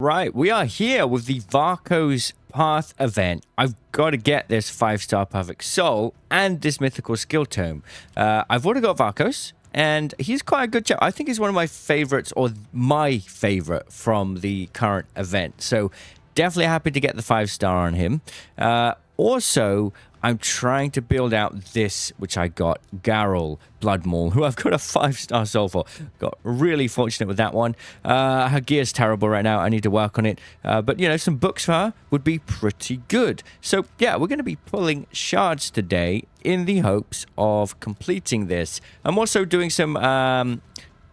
Right, we are here with the VARKOS Path event. I've got to get this 5-star Perfect Soul and this mythical skill tome. I've already got VARKOS, and he's quite a good chap. I think he's one of my favorites, or my favorite from the current event. So definitely happy to get the 5-star on him. Also, I'm trying to build out this, which I got, Garrel Bloodmaul, who I've got a 5-star soul for. Got really fortunate with that one. Her gear's terrible right now. I need to work on it. But, you know, some books for her would be pretty good. So, yeah, we're going to be pulling shards today in the hopes of completing this. I'm also doing some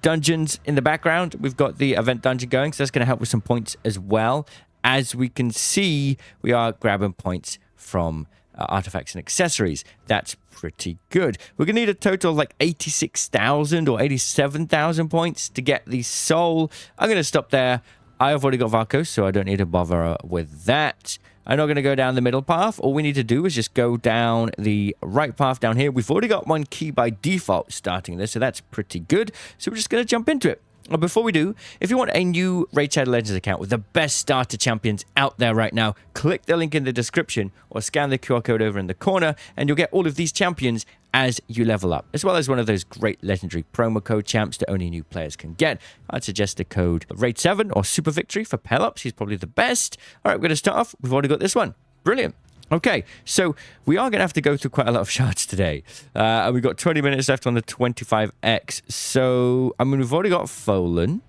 dungeons in the background. We've got the event dungeon going, so that's going to help with some points as well. As we can see, we are grabbing points from artifacts and accessories. That's pretty good. We're gonna need a total of like 86,000 or 87,000 points to get the soul. I'm gonna stop there. I've already got VARKOS, so I don't need to bother with that. I'm not gonna go down the middle path. All we need to do is just go down the right path down here. We've already got one key by default starting this, so that's pretty good. So we're just gonna jump into it. Well, before we do, if you want a new Raid Shadow Legends account with the best starter champions out there right now, click the link in the description or scan the QR code over in the corner, and you'll get all of these champions as you level up, as well as one of those great legendary promo code champs that only new players can get. I'd suggest the code RAID7 or Super Victory for Pelops. He's probably the best. All right, we're going to start off. We've already got this one. Brilliant. Okay, so we are going to have to go through quite a lot of shards today. And we've got 20 minutes left on the 25X. So, I mean, we've already got Folan.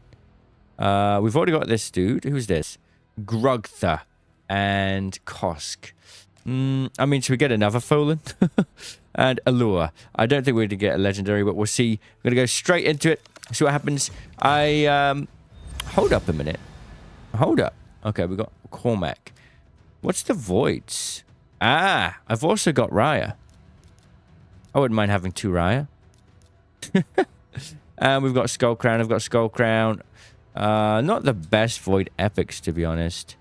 We've already got this dude. Who's this? Grugtha and Kosk. I mean, should we get another Folan? And Allure. I don't think we're going to get a legendary, but we'll see. We're going to go straight into it. See what happens. Hold up a minute. Hold up. Okay, we got Cormac. What's the voids? Ah, I've also got Raya. I wouldn't mind having 2 Raya. And we've got Skull Crown. I've got Skull Crown. Not the best void epics, to be honest.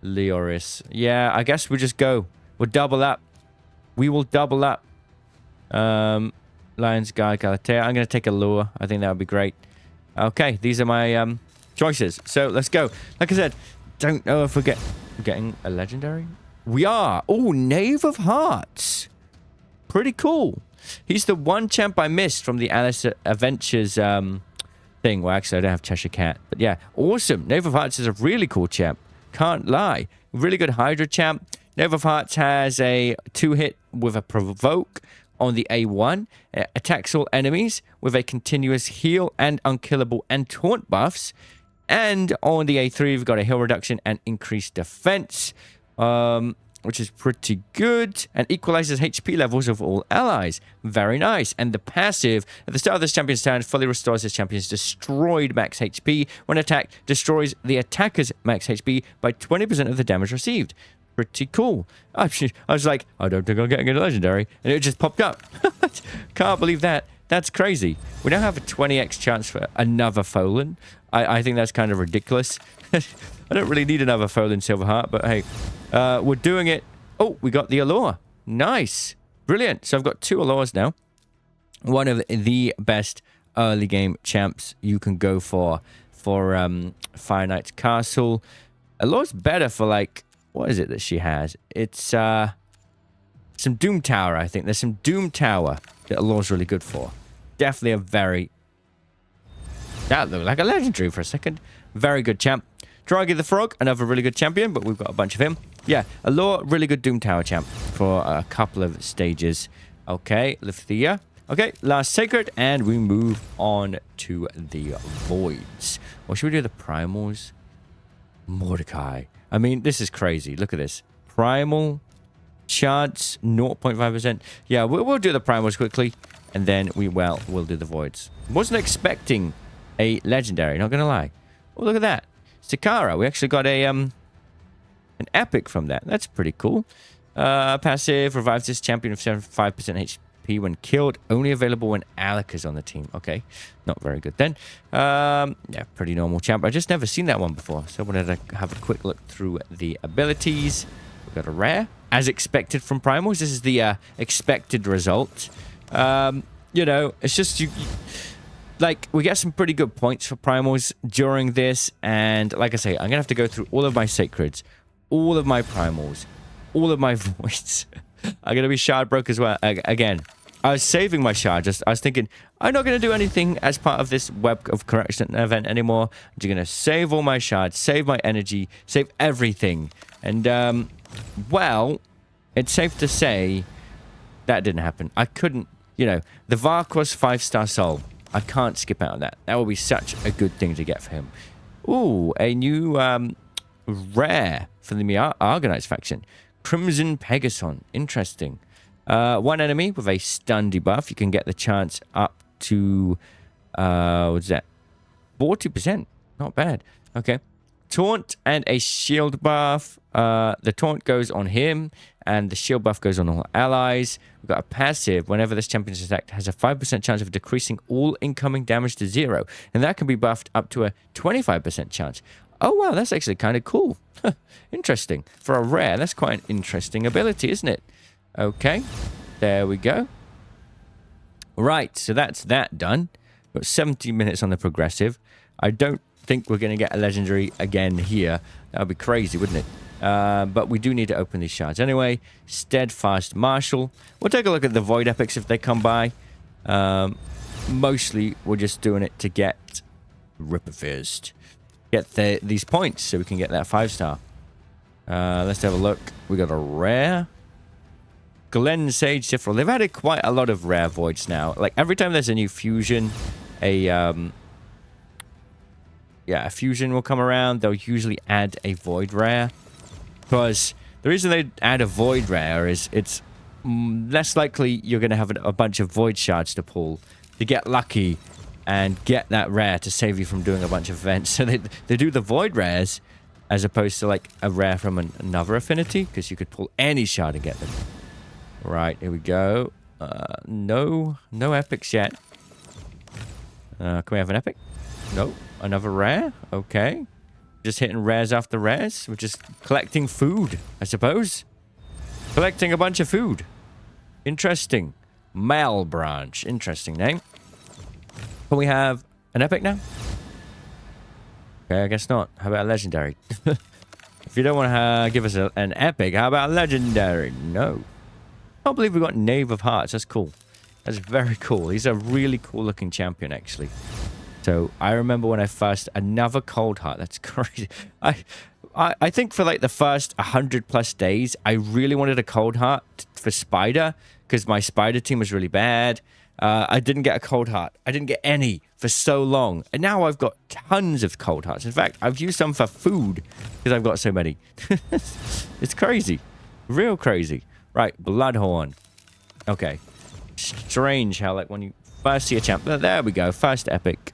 Leoris. Yeah, I guess we'll just go. We'll double up. We will double up. Lion's Guide, Galatea. I'm going to take a lure. I think that would be great. Okay, these are my choices. So let's go. Like I said, don't know if we're getting a legendary. We are. Oh, Knave of Hearts. Pretty cool. He's the one champ I missed from the Alice Adventures thing. Well, actually, I don't have Cheshire Cat. But yeah, awesome. Knave of Hearts is a really cool champ. Can't lie. Really good Hydra champ. Knave of Hearts has a 2-hit with a Provoke on the A1. Attacks all enemies with a continuous heal and unkillable and taunt buffs. And on the A3, we've got a heal reduction and increased defense, which is pretty good. And equalizes HP levels of all allies. Very nice. And the passive, at the start of this champion's turn, fully restores this champion's destroyed max HP. When attacked, destroys the attacker's max HP by 20% of the damage received. Pretty cool. I was like, I don't think I'm getting a legendary. And it just popped up. Can't believe that. That's crazy. We now have a 20x chance for another Folan. I think that's kind of ridiculous. I don't really need another Folan Silverheart, but hey, we're doing it. Oh, we got the Allure. Nice. Brilliant. So I've got 2 Allures now. One of the best early game champs you can go for Fire Knight's Castle. Allure's better for, like, what is it that she has? It's some Doom Tower, I think. There's some Doom Tower that Allure's really good for. Definitely a very... That looked like a legendary for a second. Very good champ. Draggy the Frog, another really good champion, but we've got a bunch of him. Yeah, Allure, really good Doom Tower champ for a couple of stages. Okay, Lithia. Okay, last Sacred, and we move on to the Voids. Or should we do the Primals? Mordecai. I mean, this is crazy. Look at this. Primal... Chance 0.5%. Yeah, we'll do the primals quickly, and then we'll do the voids. Wasn't expecting a legendary, not gonna lie. Oh, look at that. Sakara. We actually got a an epic from that. That's pretty cool. Passive revives this champion of 75% HP when killed. Only available when Alec is on the team. Okay, not very good then. Yeah, pretty normal champ. I've just never seen that one before, so I wanted to have a quick look through the abilities. We've got a rare. As expected from primals. This is the expected result. You know, it's just like, we get some pretty good points for primals during this. And like I say, I'm going to have to go through all of my sacreds, all of my primals, all of my voids. I'm going to be shard broke as well. Again, I was saving my shard. I was thinking, I'm not going to do anything as part of this web of correction event anymore. I'm just going to save all my shards, save my energy, save everything. And, well, it's safe to say that didn't happen. I couldn't, you know, the VARKOS 5-star soul. I can't skip out on that. That will be such a good thing to get for him. Ooh, a new rare for the Argonauts faction. Crimson Pegason. Interesting. One enemy with a stun debuff. You can get the chance up to, what's that? 40%. Not bad. Okay. Taunt and a shield buff. The taunt goes on him, and the shield buff goes on all allies. We've got a passive. Whenever this champion is attacked, has a 5% chance of decreasing all incoming damage to 0. And that can be buffed up to a 25% chance. Oh, wow, that's actually kind of cool. Interesting. For a rare, that's quite an interesting ability, isn't it? Okay, there we go. Right, so that's that done. Got 70 minutes on the progressive. I don't think we're going to get a legendary again here. That would be crazy, wouldn't it? But we do need to open these shards anyway. Steadfast Marshal. We'll take a look at the Void Epics if they come by. Mostly, we're just doing it to get Ripperfist. Get these points so we can get that 5-star. Let's have a look. We got a rare. Glen Sage Sifril. They've added quite a lot of rare voids now. Like, every time there's a new fusion, a fusion will come around. They'll usually add a void rare. Because the reason they add a void rare is it's less likely you're going to have a bunch of void shards to pull to get lucky and get that rare to save you from doing a bunch of events. So they do the void rares as opposed to like a rare from another affinity, because you could pull any shard and get them. Right, here we go. No epics yet. Can we have an epic? No. Another rare? Okay. Just hitting rares after rares. We're just collecting food, I suppose. Collecting a bunch of food. Interesting. Mal Branch. Interesting name. Can we have an epic now? Okay, I guess not. How about a legendary? If you don't want to give us an epic, how about a legendary? No. I can't believe we got Knave of Hearts. That's cool. That's very cool. He's a really cool looking champion, actually. So I remember when I first another Cold Heart. That's crazy. I think for like the first 100+ days, I really wanted a Cold Heart for Spider because my Spider team was really bad. I didn't get a Cold Heart. I didn't get any for so long, and now I've got tons of Cold Hearts. In fact, I've used some for food because I've got so many. It's crazy, real crazy. Right, Bloodhorn. Okay, strange how like when you first see a champ. There we go. First epic.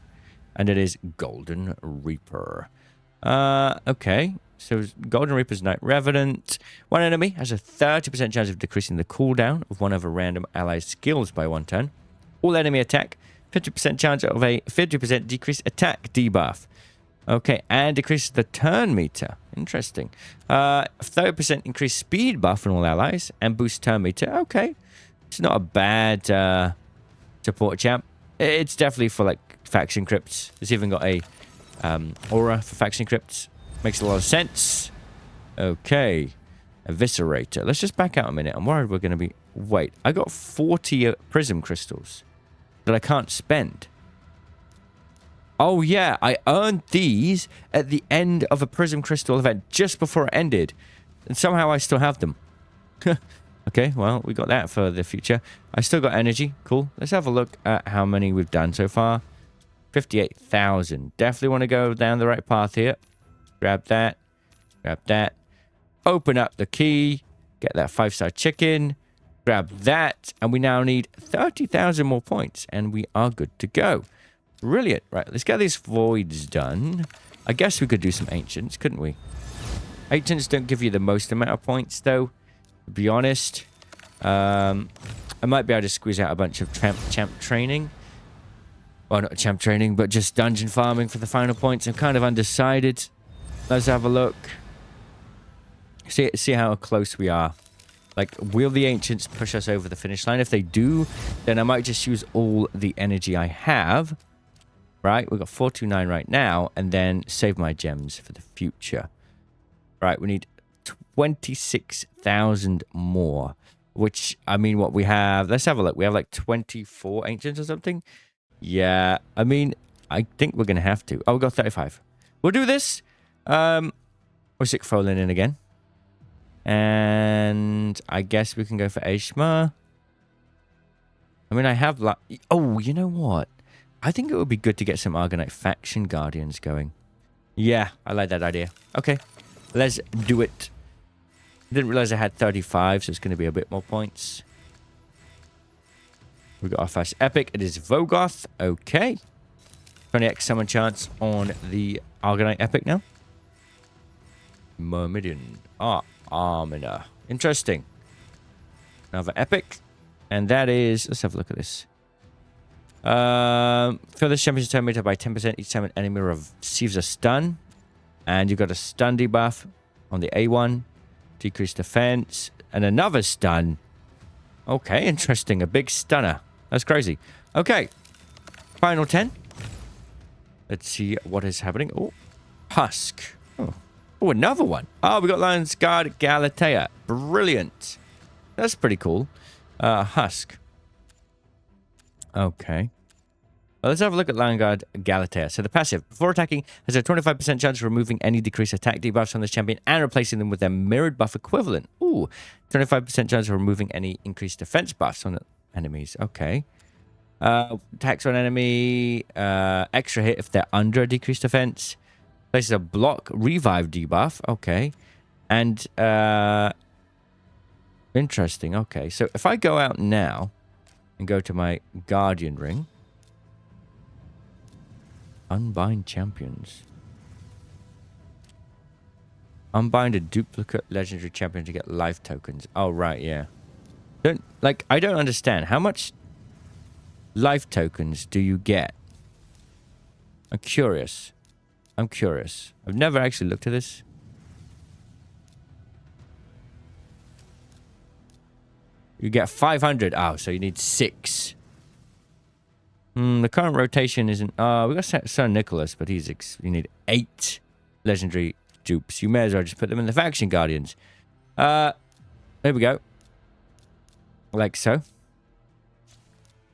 And it is Golden Reaper. Okay. So Golden Reaper's Knight Revenant. One enemy has a 30% chance of decreasing the cooldown of one of a random ally's skills by 1 turn. All enemy attack. 50% chance of a 50% decreased attack debuff. Okay. And decreases the turn meter. Interesting. 30% increased speed buff on all allies. And boost turn meter. Okay. It's not a bad support champ. It's definitely for like faction crypts. It's even got a aura for faction crypts. Makes a lot of sense. Okay. Eviscerator. Let's just back out a minute. I'm worried we're going to be... Wait. I got 40 prism crystals that I can't spend. Oh, yeah. I earned these at the end of a prism crystal event just before it ended. And somehow I still have them. Okay, well, we got that for the future. I still got energy. Cool. Let's have a look at how many we've done so far. 58,000. Definitely want to go down the right path here. Grab that. Grab that. Open up the key. Get that 5-star chicken. Grab that. And we now need 30,000 more points. And we are good to go. Brilliant. Right, let's get these voids done. I guess we could do some ancients, couldn't we? Ancients don't give you the most amount of points, though. To be honest, I might be able to squeeze out a bunch of champ training. Well, not champ training, but just dungeon farming for the final points. I'm kind of undecided. Let's have a look. See how close we are. Like, will the ancients push us over the finish line? If they do, then I might just use all the energy I have Right, we've got 429 right now, and then save my gems for the future. Right, we need 26,000 more, which, I mean, what we have, let's have a look. We have like 24 ancients or something. Yeah, I mean, I think we're going to have to. Oh, we got 35. We'll do this. We'll stick Folin in again. And I guess we can go for Ashma. I mean, I have like, oh, you know what? I think it would be good to get some Argonite faction guardians going. Yeah, I like that idea. Okay, let's do it. Didn't realize I had 35, so it's going to be a bit more points. We got our first epic. It is Vogoth. Okay. 20x summon chance on the Argonite epic now. Myrmidon. Ah, Armina. Interesting. Another epic. And that is... Let's have a look at this. Fill this champion's turn meter by 10%. Each time an enemy receives a stun. And you've got a stun debuff on the A1. Decreased defense. And another stun. Okay, interesting. A big stunner. That's crazy. Okay. Final 10. Let's see what is happening. Oh, Husk. Oh, another one. Oh, we got Lion's Guard Galatea. Brilliant. That's pretty cool. Husk. Okay. Well, let's have a look at Lion Guard Galatea. So the passive, before attacking, has a 25% chance of removing any decreased attack debuffs on this champion and replacing them with their mirrored buff equivalent. Ooh, 25% chance of removing any increased defense buffs on enemies. Okay. Attacks on enemy, extra hit if they're under a decreased defense. Places a block revive debuff. Okay. And, interesting. Okay. So if I go out now and go to my Guardian Ring, unbind champions. Unbind a duplicate legendary champion to get life tokens. Oh, right. Yeah. I don't understand. How much life tokens do you get? I'm curious. I've never actually looked at this. You get 500. Oh, so you need 6. The current rotation isn't... we got Sir Nicholas, but you need 8 legendary dupes. You may as well just put them in the faction guardians. There we go. Like so.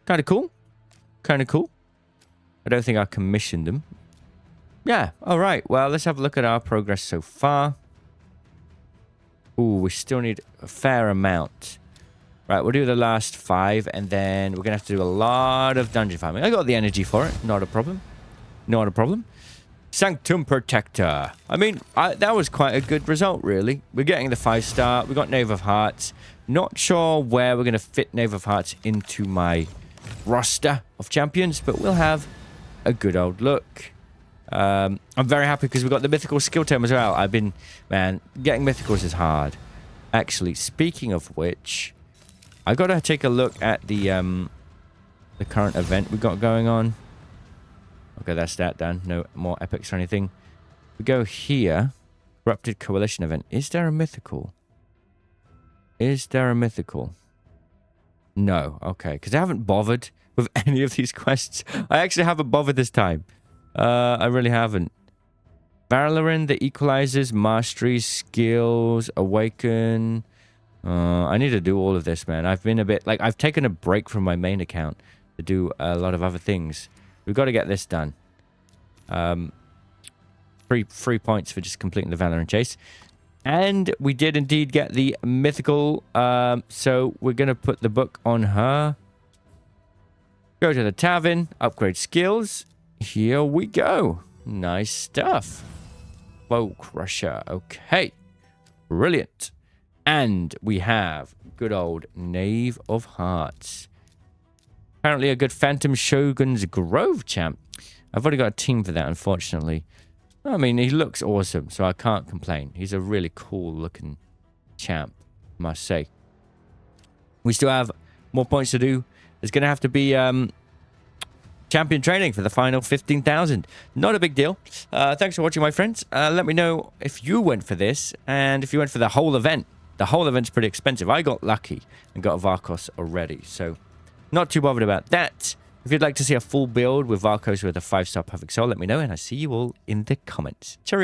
Kind of cool. I don't think I commissioned them. Yeah, all right. Well, let's have a look at our progress so far. Ooh, we still need a fair amount. Right, we'll do the last 5, and then we're going to have to do a lot of dungeon farming. I got the energy for it. Not a problem. Sanctum Protector. I mean, that was quite a good result, really. We're getting the 5-star. We got Knave of Hearts. Not sure where we're going to fit Knave of Hearts into my roster of champions, but we'll have a good old look. I'm very happy because we got the mythical skill term as well. Man, getting mythicals is hard. Actually, speaking of which, I got to take a look at the current event we got going on. Okay, that's that done. No more epics or anything. We go here. Corrupted Coalition event. Is there a mythical? No. Okay, because I haven't bothered with any of these quests. I actually haven't bothered this time. I really haven't. Valorant, the equalizers, mastery, skills, awaken. I need to do all of this, man. I've been a bit... I've taken a break from my main account to do a lot of other things. We've got to get this done. 3 points for just completing the Valorant chase. And we did indeed get the mythical. So we're going to put the book on her. Go to the tavern. Upgrade skills. Here we go. Nice stuff. Bow Crusher. Okay. Brilliant. And we have good old Knave of Hearts. Apparently a good Phantom Shogun's Grove champ. I've already got a team for that, unfortunately. I mean, he looks awesome, so I can't complain. He's a really cool-looking champ, I must say. We still have more points to do. There's going to have to be champion training for the final 15,000. Not a big deal. Thanks for watching, my friends. Let me know if you went for this and if you went for the whole event. The whole event's pretty expensive. I got lucky and got a VARKOS already, so not too bothered about that. If you'd like to see a full build with VARKOS with a 5-star perfect soul, let me know, and I see you all in the comments. Cheerio.